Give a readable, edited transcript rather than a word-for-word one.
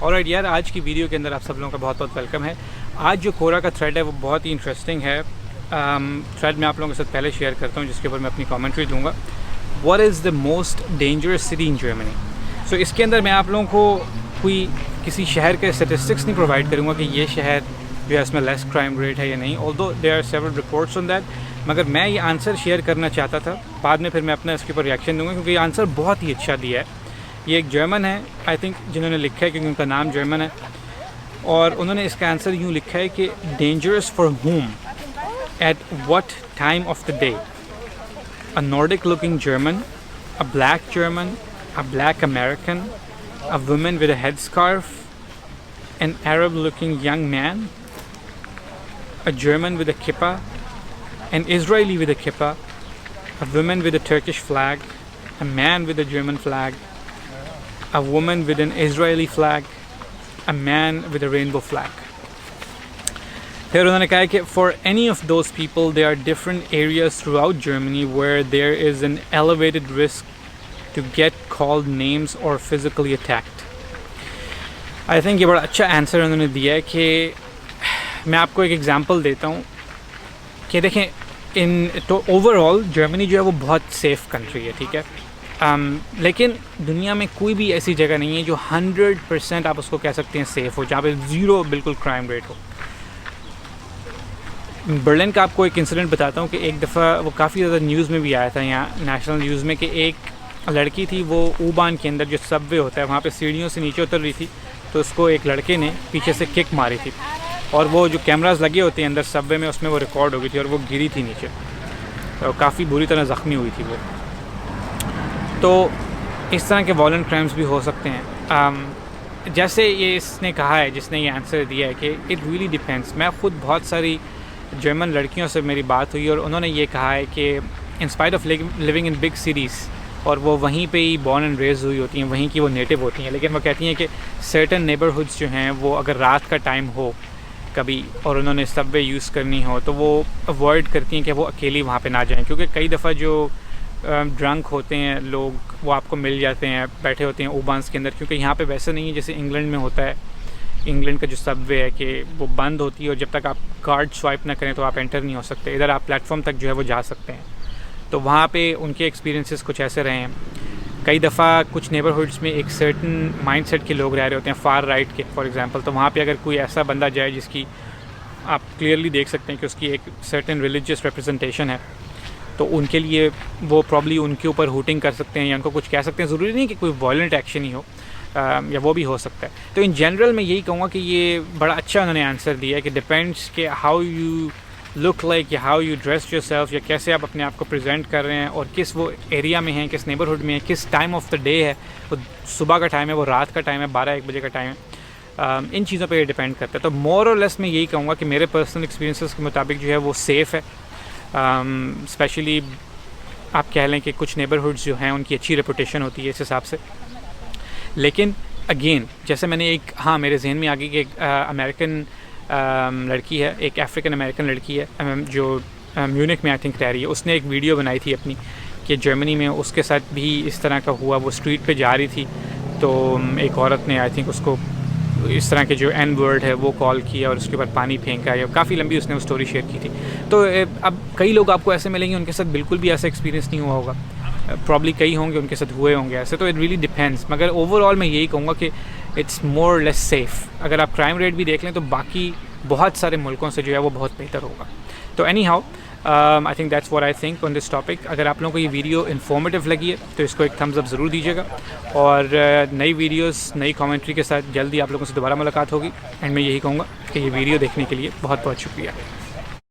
Alright यार, आज की वीडियो के अंदर आप सब लोगों का बहुत बहुत वेलकम है। आज जो कोरा का थ्रेड है वो बहुत ही इंटरेस्टिंग है। थ्रेड मैं आप लोगों के साथ पहले शेयर करता हूँ जिसके ऊपर मैं अपनी कमेंट्री दूंगा। What is the most dangerous city in Germany. So इसके अंदर मैं आप लोगों को कोई किसी शहर के स्टेटिस्टिक्स नहीं प्रोवाइड करूँगा कि ये शहर जो है इसमें लेस क्राइम रेट है या नहीं, although there are several reports on that. मगर मैं ये आंसर शेयर करना चाहता था, बाद में फिर मैं अपना इसके ऊपर रिएक्शन दूंगा क्योंकि ये आंसर बहुत ही अच्छा दिया है। ये एक जर्मन है आई थिंक जिन्होंने लिखा है, क्योंकि उनका नाम जर्मन है, और उन्होंने इसका आंसर यूँ लिखा है कि dangerous for whom at what time of the day, a Nordic looking German, a black German, a black American, a woman with a headscarf, an Arab looking young man, a German with a kippah, an Israeli with a kippah, a woman with a Turkish flag, a man with a German flag, a woman with an Israeli flag, a man with a rainbow flag. फिर उन्होंने कहा कि for any of those people there are different areas throughout Germany where there is an elevated risk to get called names or physically attacked. I think ये बड़ा अच्छा answer उन्होंने दिया है कि मैं आपको एक एग्जांपल देता हूँ कि देखें तो ओवरऑल जर्मनी जो है वो बहुत सेफ़ कंट्री है, ठीक है। लेकिन दुनिया में कोई भी ऐसी जगह नहीं है जो 100% आप उसको कह सकते हैं सेफ़ हो, जहाँ पे ज़ीरो बिल्कुल क्राइम रेट हो। बर्लिन का आपको एक इंसिडेंट बताता हूँ कि एक दफ़ा वो काफ़ी ज़्यादा न्यूज़ में भी आया था, यहाँ नेशनल न्यूज़ में, कि एक लड़की थी वो U-Bahn के अंदर जो सबवे होता है वहाँ पे सीढ़ियों से नीचे उतर रही थी, तो उसको एक लड़के ने पीछे से किक मारी थी और वो जो कैमरास लगे होते हैं अंदर सबवे में उसमें वो रिकॉर्ड हो गई थी और वो गिरी थी नीचे, तो काफ़ी बुरी तरह ज़ख्मी हुई थी वो। तो इस तरह के वॉलेंट क्राइम्स भी हो सकते हैं। जैसे ये इसने कहा है, जिसने ये आंसर दिया है कि इट रियली डिपेंड्स। मैं ख़ुद बहुत सारी जर्मन लड़कियों से मेरी बात हुई और उन्होंने ये कहा है कि in spite of living in big cities, और वो वहीं पे ही बॉर्न एंड रेज हुई होती हैं, वहीं की वो नेटिव होती हैं, लेकिन वो कहती हैं कि सर्टन नेबरहुड्स जो हैं वो अगर रात का टाइम हो कभी और उन्होंने सबवे यूज़ करनी हो तो वो अवॉइड करती हैं कि वो अकेली वहाँ पे ना जाएं, क्योंकि कई दफ़ा जो ड्रंक होते हैं लोग वो आपको मिल जाते हैं, बैठे होते हैं U-Bahns के अंदर, क्योंकि यहाँ पे वैसे नहीं है जैसे इंग्लैंड में होता है। इंग्लैंड का जो सबवे है कि वो बंद होती है और जब तक आप कार्ड स्वाइप ना करें तो आप एंटर नहीं हो सकते। इधर आप प्लेटफॉर्म तक जो है वो जा सकते हैं। तो वहाँ पे उनके एक्सपीरियंसेस कुछ ऐसे रहे हैं। कई दफ़ा कुछ नेबरहुड्स में एक सर्टन माइंडसेट के लोग रह रहे होते हैं, फार राइट के फॉर एग्जांपल, तो वहाँ पे अगर कोई ऐसा बंदा जाए जिसकी आप क्लियरली देख सकते हैं कि उसकी एक सर्टन रिलीजियस रिप्रेजेंटेशन है, तो उनके लिए वो प्रॉब्ली उनके ऊपर हुटिंग कर सकते हैं या उनको कुछ कह सकते हैं। ज़रूरी नहीं कि कोई वॉयलेंट एक्शन ही हो, या वो भी हो सकता है। तो इन जनरल मैं यही कहूँगा कि ये बड़ा अच्छा उन्होंने आंसर दिया है कि डिपेंड्स कि हाउ यू लुक लाइक या हाउ यू ड्रेस योरसेल्फ, या कैसे आप अपने आप को प्रेजेंट कर रहे हैं और किस वो एरिया में हैं, किस नेबरहुड में है, किस टाइम ऑफ द डे है, वो सुबह का टाइम है, वो रात का टाइम है, 12-1 बजे का टाइम है। इन चीज़ों पे ये डिपेंड करता है। तो मोर और लेस मैं यही कहूँगा कि मेरे पर्सनल एक्सपीरियंसेस के मुताबिक जो है वो सेफ़ है। स्पेशली आप कह लें कि कुछ नेबरहुड्स जो हैं उनकी अच्छी रेपुटेशन होती है इस हिसाब से। लेकिन अगेन जैसे मैंने एक मेरे जहन में आ गई कि एक अमेरिकन लड़की है, एक अफ्रीकन अमेरिकन लड़की है जो म्यूनिक में आई थिंक रह रही है। उसने एक वीडियो बनाई थी अपनी कि जर्मनी में उसके साथ भी इस तरह का हुआ। वो स्ट्रीट पे जा रही थी तो एक औरत ने आई थिंक उसको इस तरह के जो एन वर्ड है वो कॉल किया और उसके ऊपर पानी फेंका, या काफ़ी लंबी उसने वो स्टोरी शेयर की थी। तो अब कई लोग आपको ऐसे मिलेंगे उनके साथ बिल्कुल भी ऐसा एक्सपीरियंस नहीं हुआ होगा, प्रॉब्ली कई होंगे उनके साथ हुए होंगे ऐसे। तो इट रियली डिपेंड्स, मगर ओवरऑल मैं यही कहूँगा कि इट्स मोर लेस सेफ़। अगर आप क्राइम रेट भी देख लें तो बाकी बहुत सारे मुल्कों से जो है वो बहुत बेहतर होगा। तो any how I think that's what I think on this topic. अगर आप लोगों को ये वीडियो इन्फॉर्मेटिव लगी है तो इसको एक थम्स अप ज़रूर दीजिएगा, और नई वीडियोस नई कमेंट्री के साथ जल्दी आप लोगों से दोबारा मुलाकात होगी। एंड मैं यही कहूँगा कि ये वीडियो देखने के लिए बहुत बहुत शुक्रिया।